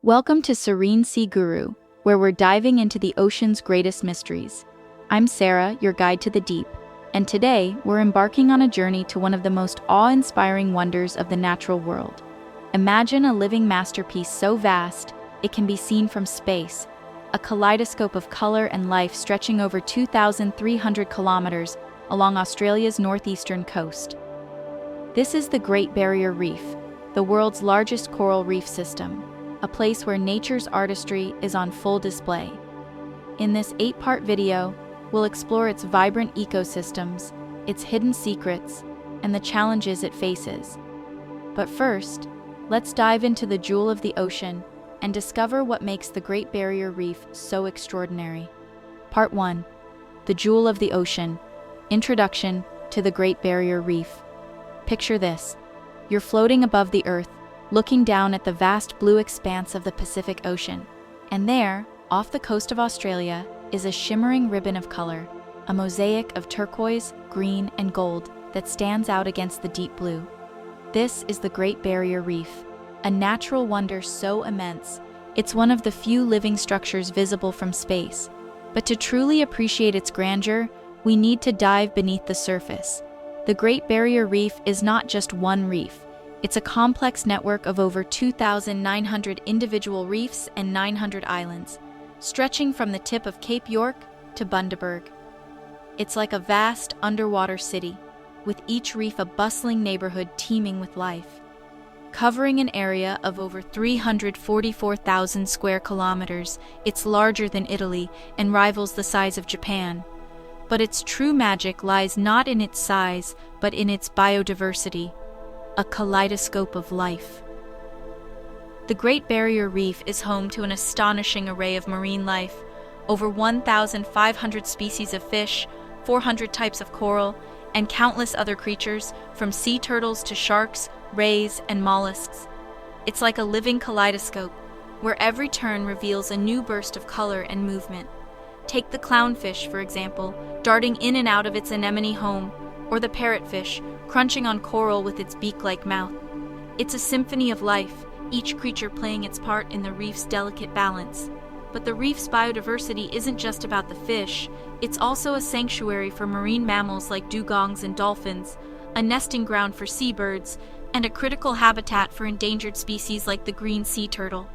Welcome to Serene Sea Guru, where we're diving into the ocean's greatest mysteries. I'm Sarah, your guide to the deep, and today we're embarking on a journey to one of the most awe-inspiring wonders of the natural world. Imagine a living masterpiece so vast, it can be seen from space, a kaleidoscope of color and life stretching over 2,300 kilometers along Australia's northeastern coast. This is the Great Barrier Reef, the world's largest coral reef system, a place where nature's artistry is on full display. In this 8-part video, we'll explore its vibrant ecosystems, its hidden secrets, and the challenges it faces. But first, let's dive into the jewel of the ocean and discover what makes the Great Barrier Reef so extraordinary. Part 1. The Jewel of the Ocean. Introduction to the Great Barrier Reef. Picture this. You're floating above the Earth, looking down at the vast blue expanse of the Pacific Ocean. And there, off the coast of Australia, is a shimmering ribbon of color, a mosaic of turquoise, green, and gold that stands out against the deep blue. This is the Great Barrier Reef, a natural wonder so immense, it's one of the few living structures visible from space. But to truly appreciate its grandeur, we need to dive beneath the surface. The Great Barrier Reef is not just one reef. It's a complex network of over 2,900 individual reefs and 900 islands, stretching from the tip of Cape York to Bundaberg. It's like a vast underwater city, with each reef a bustling neighborhood teeming with life. Covering an area of over 344,000 square kilometers, it's larger than Italy and rivals the size of Japan. But its true magic lies not in its size, but in its biodiversity. A kaleidoscope of life. The Great Barrier Reef is home to an astonishing array of marine life, over 1,500 species of fish, 400 types of coral, and countless other creatures, from sea turtles to sharks, rays, and mollusks. It's like a living kaleidoscope, where every turn reveals a new burst of color and movement. Take the clownfish, for example, darting in and out of its anemone home, or the parrotfish, crunching on coral with its beak-like mouth. It's a symphony of life, each creature playing its part in the reef's delicate balance. But the reef's biodiversity isn't just about the fish, it's also a sanctuary for marine mammals like dugongs and dolphins, a nesting ground for seabirds, and a critical habitat for endangered species like the green sea turtle.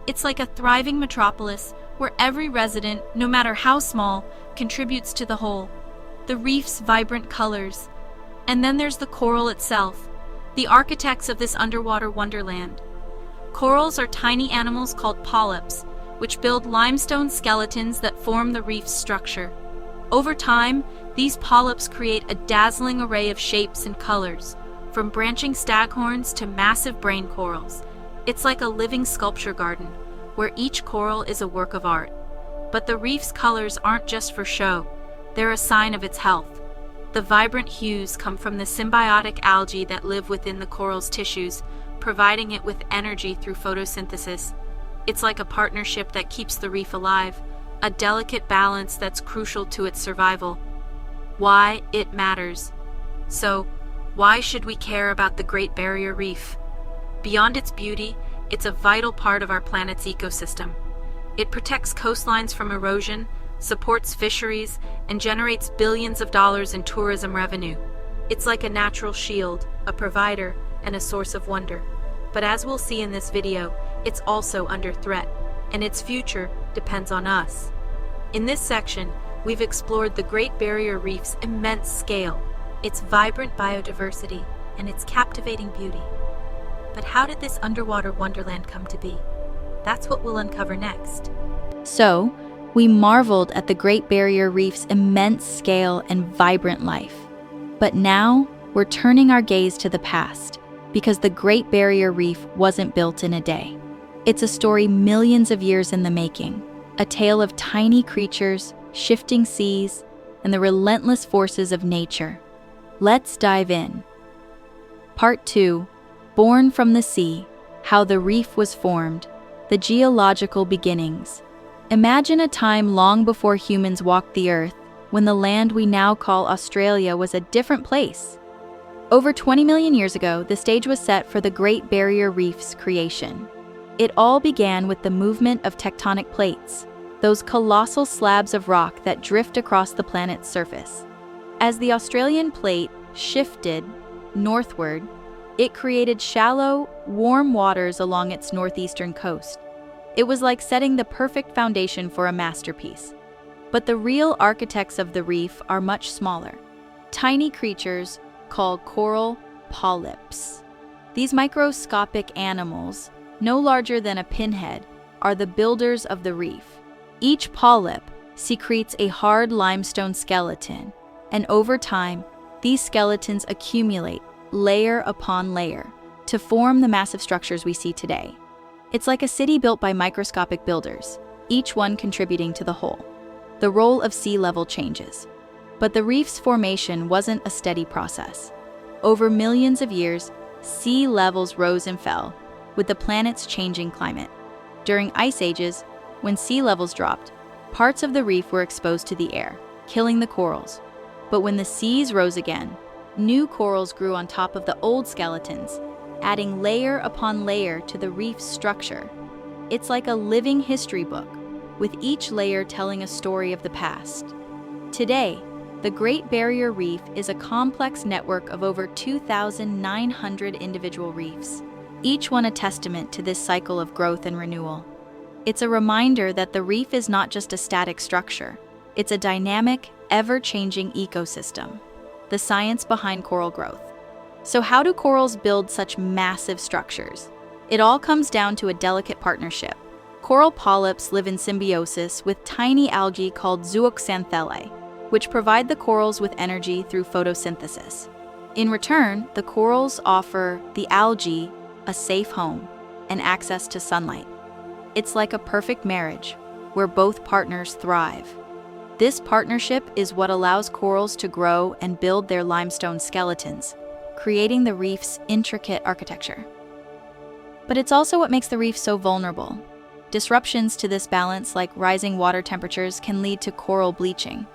It's like a thriving metropolis where every resident, no matter how small, contributes to the whole. The reef's vibrant colors. And then there's the coral itself, the architects of this underwater wonderland. Corals are tiny animals called polyps, which build limestone skeletons that form the reef's structure. Over time, these polyps create a dazzling array of shapes and colors, from branching staghorns to massive brain corals. It's like a living sculpture garden, where each coral is a work of art. But the reef's colors aren't just for show. They're a sign of its health. The vibrant hues come from the symbiotic algae that live within the coral's tissues, providing it with energy through photosynthesis. It's like a partnership that keeps the reef alive, a delicate balance that's crucial to its survival. Why it matters. So, why should we care about the Great Barrier Reef? Beyond its beauty, it's a vital part of our planet's ecosystem. It protects coastlines from erosion, supports fisheries, and generates billions of dollars in tourism revenue. It's like a natural shield, a provider, and a source of wonder. But as we'll see in this video, it's also under threat, and its future depends on us. In this section, we've explored the Great Barrier Reef's immense scale, its vibrant biodiversity, and its captivating beauty. But how did this underwater wonderland come to be? That's what we'll uncover next. So, we marveled at the Great Barrier Reef's immense scale and vibrant life. But now, we're turning our gaze to the past, because the Great Barrier Reef wasn't built in a day. It's a story millions of years in the making, a tale of tiny creatures, shifting seas, and the relentless forces of nature. Let's dive in. Part 2, Born from the Sea, How the Reef Was Formed, the Geological Beginnings. Imagine a time long before humans walked the Earth, when the land we now call Australia was a different place. Over 20 million years ago, the stage was set for the Great Barrier Reef's creation. It all began with the movement of tectonic plates, those colossal slabs of rock that drift across the planet's surface. As the Australian plate shifted northward, it created shallow, warm waters along its northeastern coast. It was like setting the perfect foundation for a masterpiece. But the real architects of the reef are much smaller. Tiny creatures called coral polyps. These microscopic animals, no larger than a pinhead, are the builders of the reef. Each polyp secretes a hard limestone skeleton, and over time, these skeletons accumulate layer upon layer to form the massive structures we see today. It's like a city built by microscopic builders, each one contributing to the whole. The role of sea level changes. But the reef's formation wasn't a steady process. Over millions of years, sea levels rose and fell, with the planet's changing climate. During ice ages, when sea levels dropped, parts of the reef were exposed to the air, killing the corals. But when the seas rose again, new corals grew on top of the old skeletons, adding layer upon layer to the reef's structure. It's like a living history book, with each layer telling a story of the past. Today, the Great Barrier Reef is a complex network of over 2,900 individual reefs, each one a testament to this cycle of growth and renewal. It's a reminder that the reef is not just a static structure, it's a dynamic, ever-changing ecosystem. The science behind coral growth. So how do corals build such massive structures? It all comes down to a delicate partnership. Coral polyps live in symbiosis with tiny algae called zooxanthellae, which provide the corals with energy through photosynthesis. In return, the corals offer the algae a safe home and access to sunlight. It's like a perfect marriage, where both partners thrive. This partnership is what allows corals to grow and build their limestone skeletons, creating the reef's intricate architecture. But it's also what makes the reef so vulnerable. Disruptions to this balance, like rising water temperatures, can lead to coral bleaching,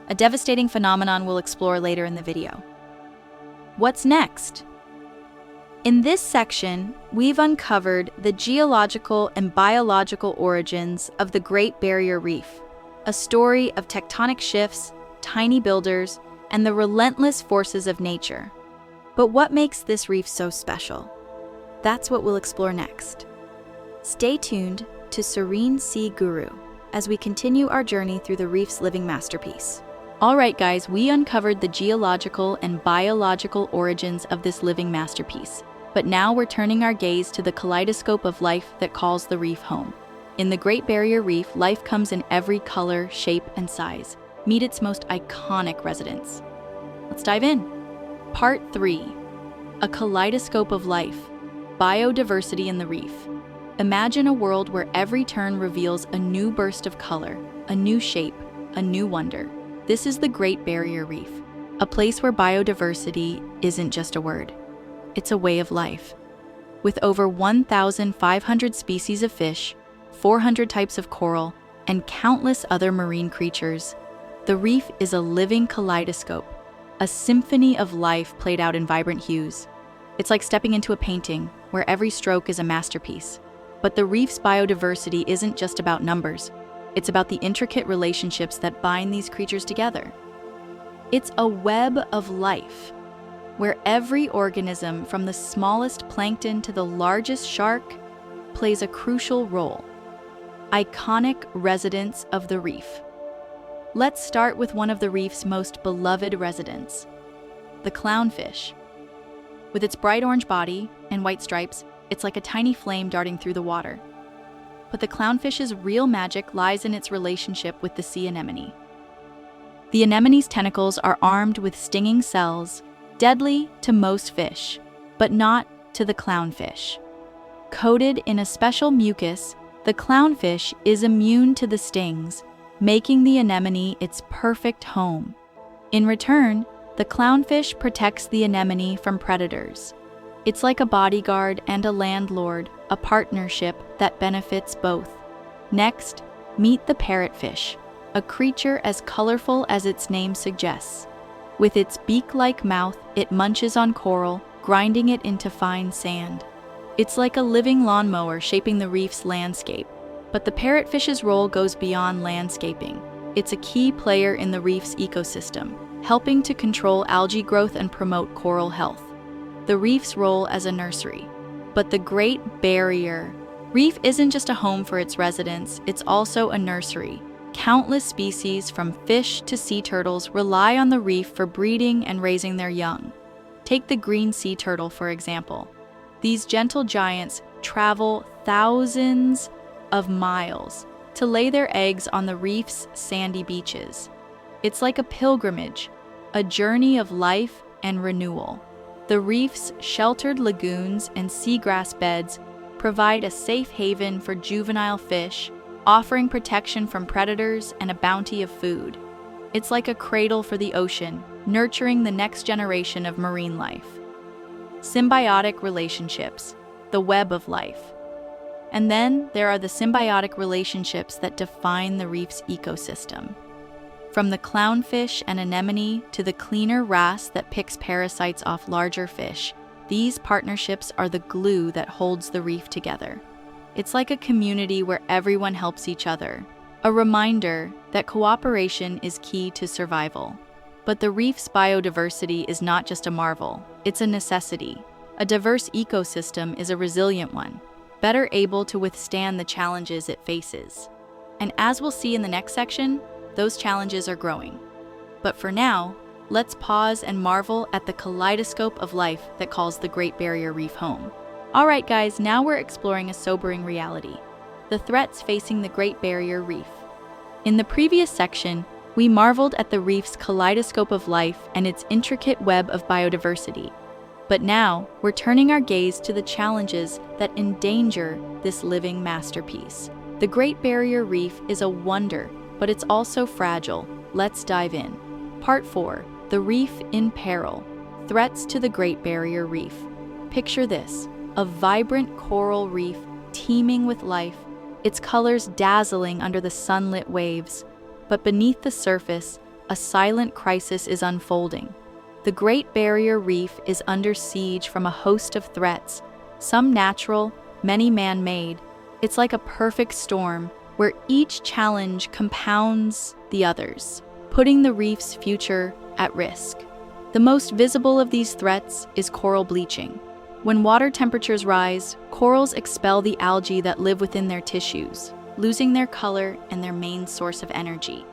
a devastating phenomenon we'll explore later in the video. What's next? In this section, we've uncovered the geological and biological origins of the Great Barrier Reef, a story of tectonic shifts, tiny builders, and the relentless forces of nature. But what makes this reef so special? That's what we'll explore next. Stay tuned to Serene Sea Guru as we continue our journey through the reef's living masterpiece. All right, guys, we uncovered the geological and biological origins of this living masterpiece. But now we're turning our gaze to the kaleidoscope of life that calls the reef home. In the Great Barrier Reef, life comes in every color, shape, and size. Meet its most iconic residents. Let's dive in. Part 3. A kaleidoscope of life. Biodiversity in the reef. Imagine a world where every turn reveals a new burst of color, a new shape, a new wonder. This is the Great Barrier Reef, a place where biodiversity isn't just a word. It's a way of life. With over 1,500 species of fish, 400 types of coral, and countless other marine creatures, the reef is a living kaleidoscope, a symphony of life played out in vibrant hues. It's like stepping into a painting, where every stroke is a masterpiece. But the reef's biodiversity isn't just about numbers. It's about the intricate relationships that bind these creatures together. It's a web of life, where every organism, from the smallest plankton to the largest shark, plays a crucial role. Iconic residents of the reef. Let's start with one of the reef's most beloved residents, the clownfish. With its bright orange body and white stripes, it's like a tiny flame darting through the water. But the clownfish's real magic lies in its relationship with the sea anemone. The anemone's tentacles are armed with stinging cells, deadly to most fish, but not to the clownfish. Coated in a special mucus, the clownfish is immune to the stings, making the anemone its perfect home. In return, the clownfish protects the anemone from predators. It's like a bodyguard and a landlord, a partnership that benefits both. Next, meet the parrotfish, a creature as colorful as its name suggests. With its beak-like mouth, it munches on coral, grinding it into fine sand. It's like a living lawnmower shaping the reef's landscape. But the parrotfish's role goes beyond landscaping. It's a key player in the reef's ecosystem, helping to control algae growth and promote coral health. The reef's role as a nursery. But the Great Barrier Reef isn't just a home for its residents, it's also a nursery. Countless species, from fish to sea turtles, rely on the reef for breeding and raising their young. Take the green sea turtle, for example. These gentle giants travel thousands of miles to lay their eggs on the reef's sandy beaches. It's like a pilgrimage, a journey of life and renewal. The reef's sheltered lagoons and seagrass beds provide a safe haven for juvenile fish, offering protection from predators and a bounty of food. It's like a cradle for the ocean, nurturing the next generation of marine life. Symbiotic relationships, the web of life. And then there are the symbiotic relationships that define the reef's ecosystem. From the clownfish and anemone to the cleaner wrasse that picks parasites off larger fish, these partnerships are the glue that holds the reef together. It's like a community where everyone helps each other, a reminder that cooperation is key to survival. But the reef's biodiversity is not just a marvel, it's a necessity. A diverse ecosystem is a resilient one, better able to withstand the challenges it faces. And as we'll see in the next section, those challenges are growing. But for now, let's pause and marvel at the kaleidoscope of life that calls the Great Barrier Reef home. All right, guys, now we're exploring a sobering reality: the threats facing the Great Barrier Reef. In the previous section, we marveled at the reef's kaleidoscope of life and its intricate web of biodiversity. But now, we're turning our gaze to the challenges that endanger this living masterpiece. The Great Barrier Reef is a wonder, but it's also fragile. Let's dive in. Part 4. The Reef in Peril. Threats to the Great Barrier Reef. Picture this: a vibrant coral reef teeming with life, its colors dazzling under the sunlit waves. But beneath the surface, a silent crisis is unfolding. The Great Barrier Reef is under siege from a host of threats, some natural, many man-made. It's like a perfect storm, where each challenge compounds the others, putting the reef's future at risk. The most visible of these threats is coral bleaching. When water temperatures rise, corals expel the algae that live within their tissues, losing their color and their main source of energy.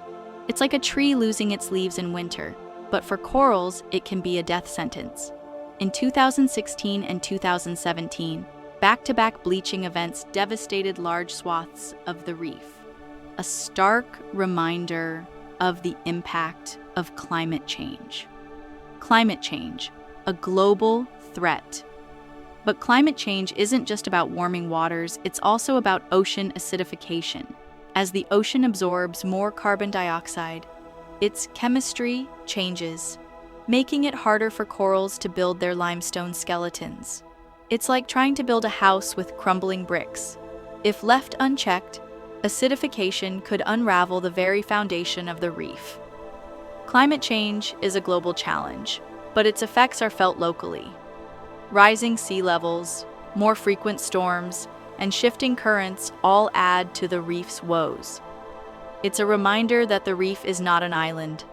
It's like a tree losing its leaves in winter, but for corals, it can be a death sentence. In 2016 and 2017, back-to-back bleaching events devastated large swaths of the reef, a stark reminder of the impact of climate change. Climate change, a global threat. But climate change isn't just about warming waters, it's also about ocean acidification. As the ocean absorbs more carbon dioxide, its chemistry changes, making it harder for corals to build their limestone skeletons. It's like trying to build a house with crumbling bricks. If left unchecked, acidification could unravel the very foundation of the reef. Climate change is a global challenge, but its effects are felt locally. Rising sea levels, more frequent storms, and shifting currents all add to the reef's woes. It's a reminder that the reef is not an island.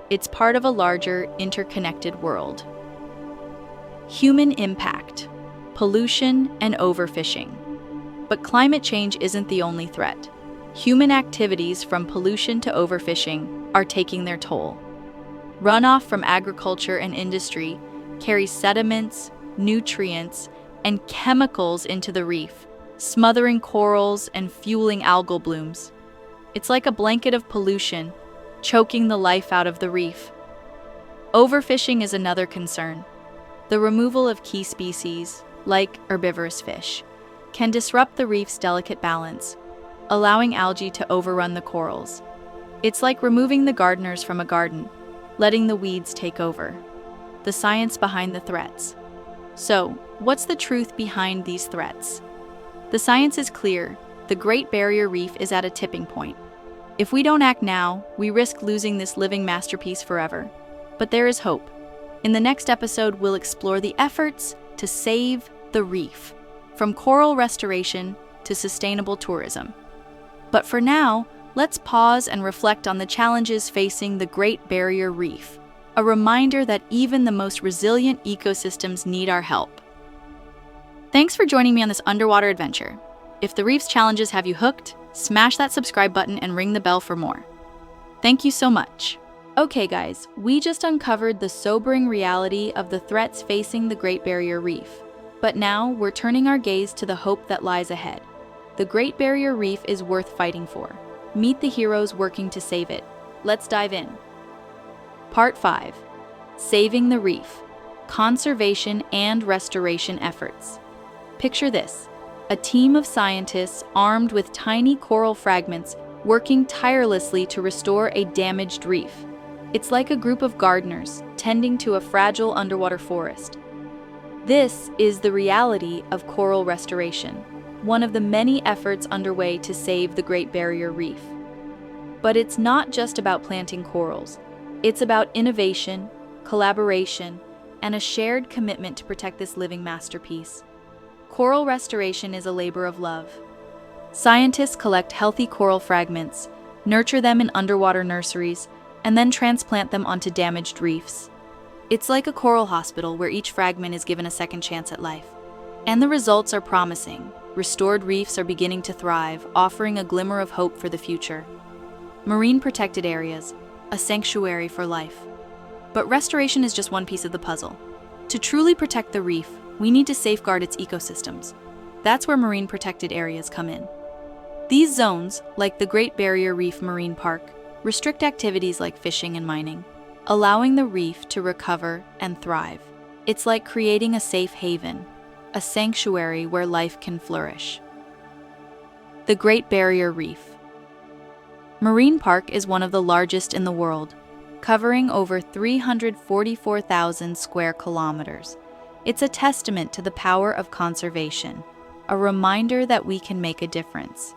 It's part of a larger, interconnected world. Human impact, pollution, and overfishing. But climate change isn't the only threat. Human activities, from pollution to overfishing, are taking their toll. Runoff from agriculture and industry carries sediments, nutrients, and chemicals into the reef, smothering corals and fueling algal blooms. It's like a blanket of pollution, choking the life out of the reef. Overfishing is another concern. The removal of key species, like herbivorous fish, can disrupt the reef's delicate balance, allowing algae to overrun the corals. It's like removing the gardeners from a garden, letting the weeds take over. The science behind the threats. So, what's the truth behind these threats? The science is clear. The Great Barrier Reef is at a tipping point. If we don't act now, we risk losing this living masterpiece forever. But there is hope. In the next episode, we'll explore the efforts to save the reef. from coral restoration to sustainable tourism. But for now, let's pause and reflect on the challenges facing the Great Barrier Reef, a reminder that even the most resilient ecosystems need our help. Thanks for joining me on this underwater adventure. If the reef's challenges have you hooked, smash that subscribe button and ring the bell for more. Thank you so much. Okay guys, we just uncovered the sobering reality of the threats facing the Great Barrier Reef. But now we're turning our gaze to the hope that lies ahead. The Great Barrier Reef is worth fighting for. Meet the heroes working to save it. Let's dive in. Part 5. Saving the Reef. Conservation and restoration efforts. Picture this. A team of scientists armed with tiny coral fragments working tirelessly to restore a damaged reef. It's like a group of gardeners tending to a fragile underwater forest. This is the reality of coral restoration, one of the many efforts underway to save the Great Barrier Reef. But it's not just about planting corals. It's about innovation, collaboration, and a shared commitment to protect this living masterpiece. Coral restoration is a labor of love. Scientists collect healthy coral fragments, nurture them in underwater nurseries, and then transplant them onto damaged reefs. It's like a coral hospital where each fragment is given a second chance at life. And the results are promising. Restored reefs are beginning to thrive, offering a glimmer of hope for the future. Marine protected areas, a sanctuary for life. But restoration is just one piece of the puzzle. To truly protect the reef, we need to safeguard its ecosystems. That's where marine protected areas come in. These zones, like the Great Barrier Reef Marine Park, restrict activities like fishing and mining, allowing the reef to recover and thrive. It's like creating a safe haven, a sanctuary where life can flourish. The Great Barrier Reef. Marine Park is one of the largest in the world, covering over 344,000 square kilometers. It's a testament to the power of conservation, a reminder that we can make a difference.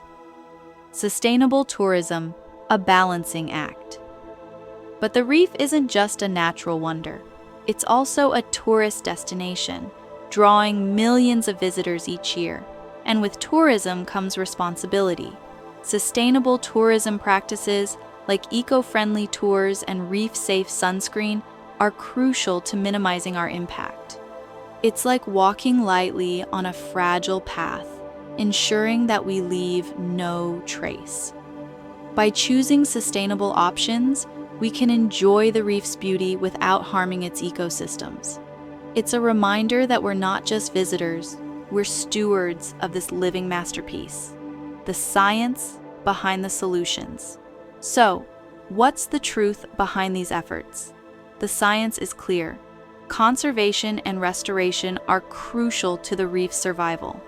Sustainable tourism, a balancing act. But the reef isn't just a natural wonder. It's also a tourist destination, drawing millions of visitors each year. And with tourism comes responsibility. Sustainable tourism practices like eco-friendly tours and reef-safe sunscreen are crucial to minimizing our impact. It's like walking lightly on a fragile path, ensuring that we leave no trace. By choosing sustainable options, we can enjoy the reef's beauty without harming its ecosystems. It's a reminder that we're not just visitors, we're stewards of this living masterpiece. The science behind the solutions. So, what's the truth behind these efforts? The science is clear. Conservation and restoration are crucial to the reef's survival.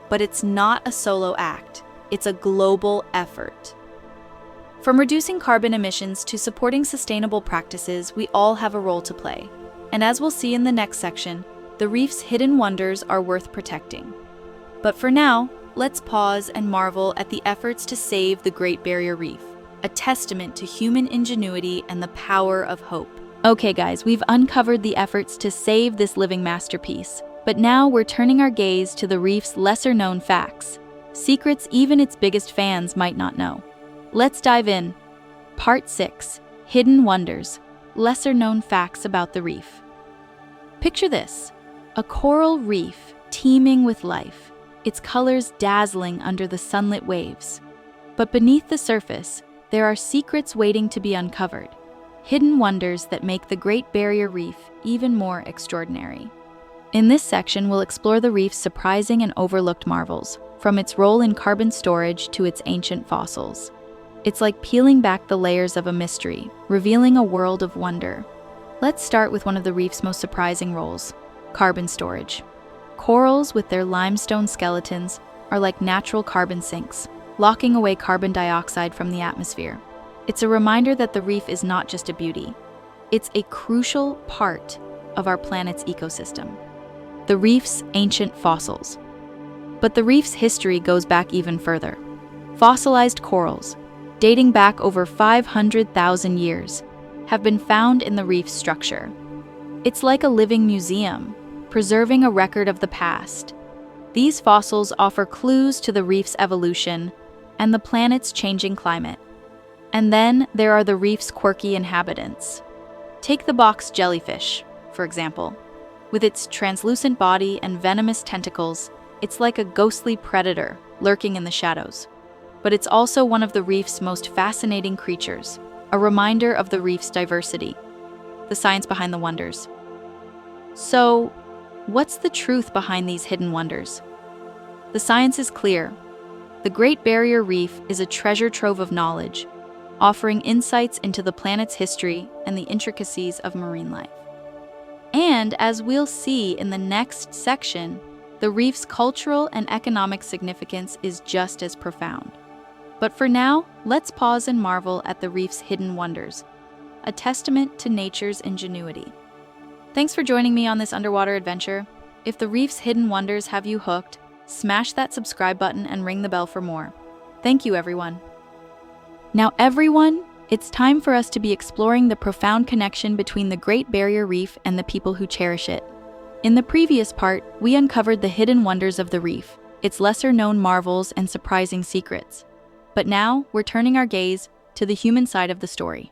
But it's not a solo act, it's a global effort. From reducing carbon emissions to supporting sustainable practices, we all have a role to play. And as we'll see in the next section, the reef's hidden wonders are worth protecting. But for now, let's pause and marvel at the efforts to save the Great Barrier Reef, a testament to human ingenuity and the power of hope. Okay guys, we've uncovered the efforts to save this living masterpiece, but now we're turning our gaze to the reef's lesser-known facts, secrets even its biggest fans might not know. Let's dive in. Part 6. Hidden Wonders, Lesser-Known Facts About the Reef. Picture this, a coral reef teeming with life, its colors dazzling under the sunlit waves. But beneath the surface, there are secrets waiting to be uncovered, hidden wonders that make the Great Barrier Reef even more extraordinary. In this section, we'll explore the reef's surprising and overlooked marvels, from its role in carbon storage to its ancient fossils. It's like peeling back the layers of a mystery, revealing a world of wonder. Let's start with one of the reef's most surprising roles, carbon storage. Corals, with their limestone skeletons, are like natural carbon sinks, locking away carbon dioxide from the atmosphere. It's a reminder that the reef is not just a beauty. It's a crucial part of our planet's ecosystem. The reef's ancient fossils. But the reef's history goes back even further. Fossilized corals, dating back over 500,000 years, have been found in the reef's structure. It's like a living museum, preserving a record of the past. These fossils offer clues to the reef's evolution and the planet's changing climate. And then there are the reef's quirky inhabitants. Take the box jellyfish, for example. With its translucent body and venomous tentacles, it's like a ghostly predator lurking in the shadows. But it's also one of the reef's most fascinating creatures, a reminder of the reef's diversity, the science behind the wonders. So, what's the truth behind these hidden wonders? The science is clear. The Great Barrier Reef is a treasure trove of knowledge, offering insights into the planet's history and the intricacies of marine life. And as we'll see in the next section, the reef's cultural and economic significance is just as profound. But for now, let's pause and marvel at the reef's hidden wonders, a testament to nature's ingenuity. Thanks for joining me on this underwater adventure. If the reef's hidden wonders have you hooked, smash that subscribe button and ring the bell for more. Thank you, everyone. Now, everyone, it's time for us to be exploring the profound connection between the Great Barrier Reef and the people who cherish it. In the previous part, we uncovered the hidden wonders of the reef, its lesser-known marvels and surprising secrets. But now, we're turning our gaze to the human side of the story.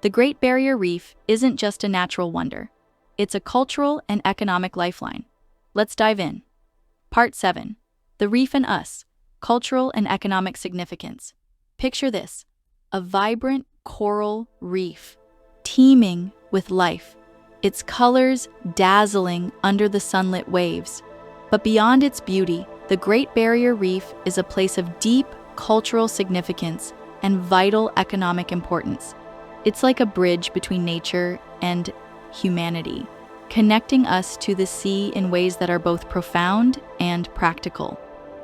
The Great Barrier Reef isn't just a natural wonder. It's a cultural and economic lifeline. Let's dive in. Part 7. The Reef and Us, Cultural and Economic Significance. Picture this, a vibrant coral reef, teeming with life, its colors dazzling under the sunlit waves. But beyond its beauty, the Great Barrier Reef is a place of deep cultural significance and vital economic importance. It's like a bridge between nature and humanity, connecting us to the sea in ways that are both profound and practical.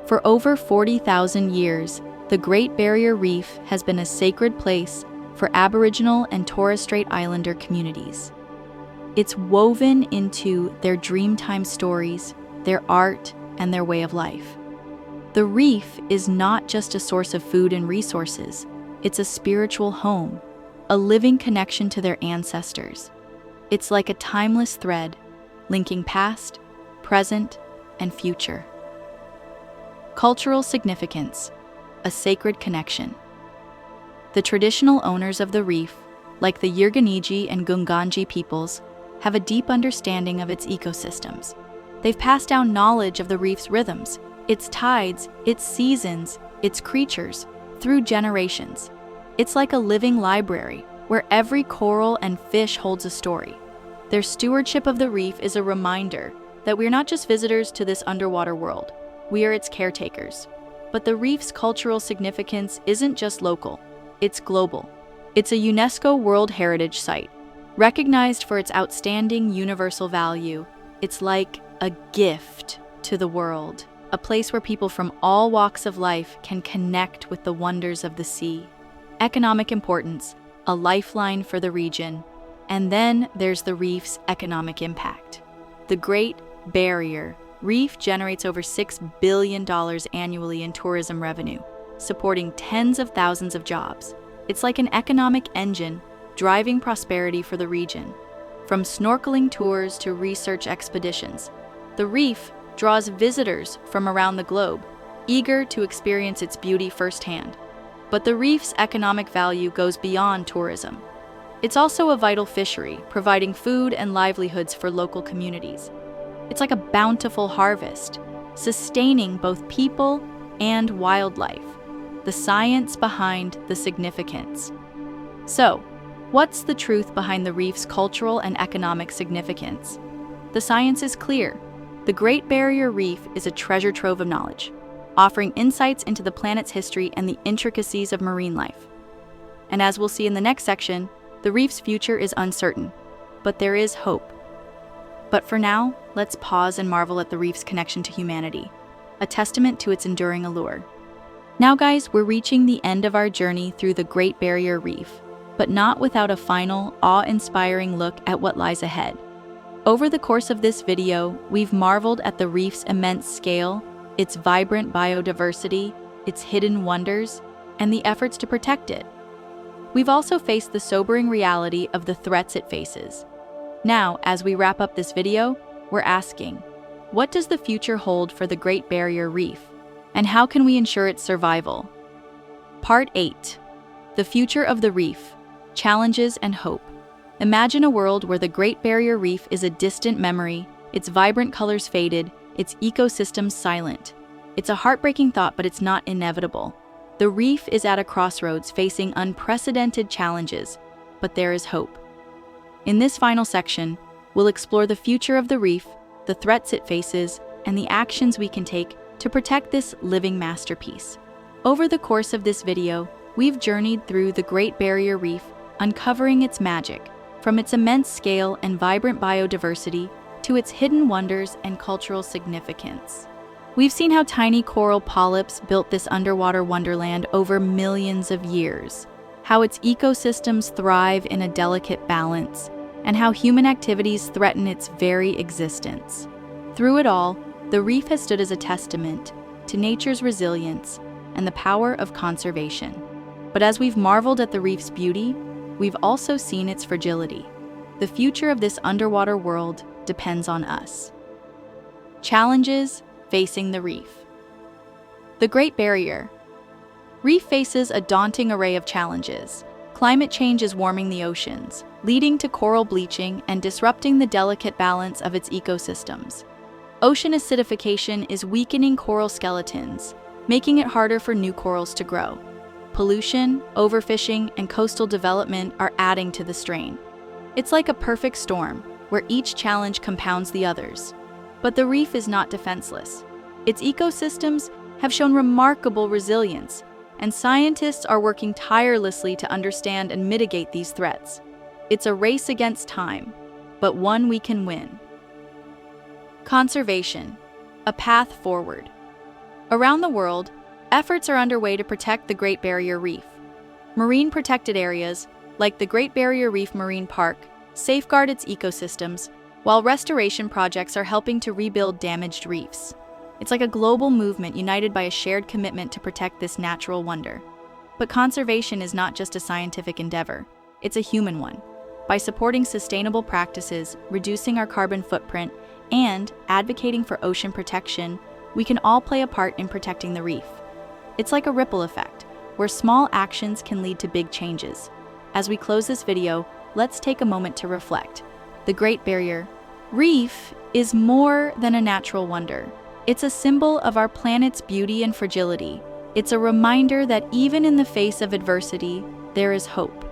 For over 40,000 years, the Great Barrier Reef has been a sacred place for Aboriginal and Torres Strait Islander communities. It's woven into their Dreamtime stories, their art, and their way of life. The reef is not just a source of food and resources, it's a spiritual home, a living connection to their ancestors. It's like a timeless thread, linking past, present, and future. Cultural significance, a sacred connection. The traditional owners of the reef, like the Yirganiji and Gunganji peoples, have a deep understanding of its ecosystems. They've passed down knowledge of the reef's rhythms, its tides, its seasons, its creatures, through generations. It's like a living library, where every coral and fish holds a story. Their stewardship of the reef is a reminder that we're not just visitors to this underwater world, we are its caretakers. But the reef's cultural significance isn't just local, it's global. It's a UNESCO World Heritage Site. Recognized for its outstanding universal value, it's like a gift to the world, a place where people from all walks of life can connect with the wonders of the sea. Economic importance, a lifeline for the region. And then there's the reef's economic impact. The Great Barrier Reef generates over $6 billion annually in tourism revenue, supporting tens of thousands of jobs. It's like an economic engine driving prosperity for the region. From snorkeling tours to research expeditions, the reef draws visitors from around the globe, eager to experience its beauty firsthand. But the reef's economic value goes beyond tourism. It's also a vital fishery, providing food and livelihoods for local communities. It's like a bountiful harvest, sustaining both people and wildlife. The science behind the significance. So, what's the truth behind the reef's cultural and economic significance? The science is clear. The Great Barrier Reef is a treasure trove of knowledge, offering insights into the planet's history and the intricacies of marine life. And as we'll see in the next section, the reef's future is uncertain, but there is hope. But for now, let's pause and marvel at the reef's connection to humanity, a testament to its enduring allure. Now guys, we're reaching the end of our journey through the Great Barrier Reef, but not without a final, awe-inspiring look at what lies ahead. Over the course of this video, we've marveled at the reef's immense scale, its vibrant biodiversity, its hidden wonders, and the efforts to protect it. We've also faced the sobering reality of the threats it faces. Now, as we wrap up this video, we're asking, What does the future hold for the Great Barrier Reef, and how can we ensure its survival? Part 8. The Future of the Reef, Challenges and Hope. Imagine a world where the Great Barrier Reef is a distant memory, its vibrant colors faded, its ecosystems silent. It's a heartbreaking thought, but it's not inevitable. The reef is at a crossroads facing unprecedented challenges, but there is hope. In this final section, we'll explore the future of the reef, the threats it faces, and the actions we can take to protect this living masterpiece. Over the course of this video, we've journeyed through the Great Barrier Reef, uncovering its magic, from its immense scale and vibrant biodiversity to its hidden wonders and cultural significance. We've seen how tiny coral polyps built this underwater wonderland over millions of years, how its ecosystems thrive in a delicate balance, and how human activities threaten its very existence. Through it all, the reef has stood as a testament to nature's resilience and the power of conservation. But as we've marveled at the reef's beauty, we've also seen its fragility. The future of this underwater world depends on us. Challenges facing the reef. The Great Barrier Reef faces a daunting array of challenges. Climate change is warming the oceans, leading to coral bleaching and disrupting the delicate balance of its ecosystems. Ocean acidification is weakening coral skeletons, making it harder for new corals to grow. Pollution, overfishing, and coastal development are adding to the strain. It's like a perfect storm, where each challenge compounds the others. But the reef is not defenseless. Its ecosystems have shown remarkable resilience, and scientists are working tirelessly to understand and mitigate these threats. It's a race against time, but one we can win. Conservation, a path forward. Around the world, efforts are underway to protect the Great Barrier Reef. Marine protected areas, like the Great Barrier Reef Marine Park, safeguard its ecosystems, while restoration projects are helping to rebuild damaged reefs. It's like a global movement united by a shared commitment to protect this natural wonder. But conservation is not just a scientific endeavor, it's a human one. By supporting sustainable practices, reducing our carbon footprint, and advocating for ocean protection, we can all play a part in protecting the reef. It's like a ripple effect, where small actions can lead to big changes. As we close this video, let's take a moment to reflect. The Great Barrier Reef is more than a natural wonder. It's a symbol of our planet's beauty and fragility. It's a reminder that even in the face of adversity, there is hope.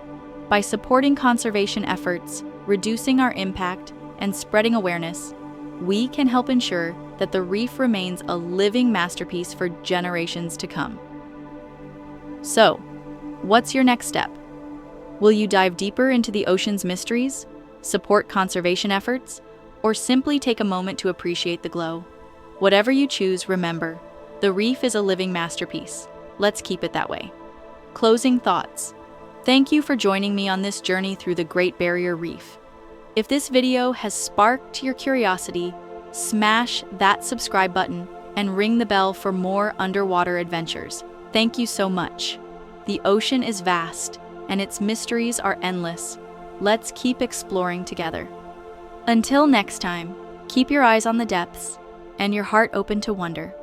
By supporting conservation efforts, reducing our impact, and spreading awareness, we can help ensure that the reef remains a living masterpiece for generations to come. So, what's your next step? Will you dive deeper into the ocean's mysteries, support conservation efforts, or simply take a moment to appreciate the glow? Whatever you choose, remember, the reef is a living masterpiece. Let's keep it that way. Closing thoughts. Thank you for joining me on this journey through the Great Barrier Reef. If this video has sparked your curiosity, smash that subscribe button and ring the bell for more underwater adventures. Thank you so much. The ocean is vast, and its mysteries are endless. Let's keep exploring together. Until next time, keep your eyes on the depths and your heart open to wonder.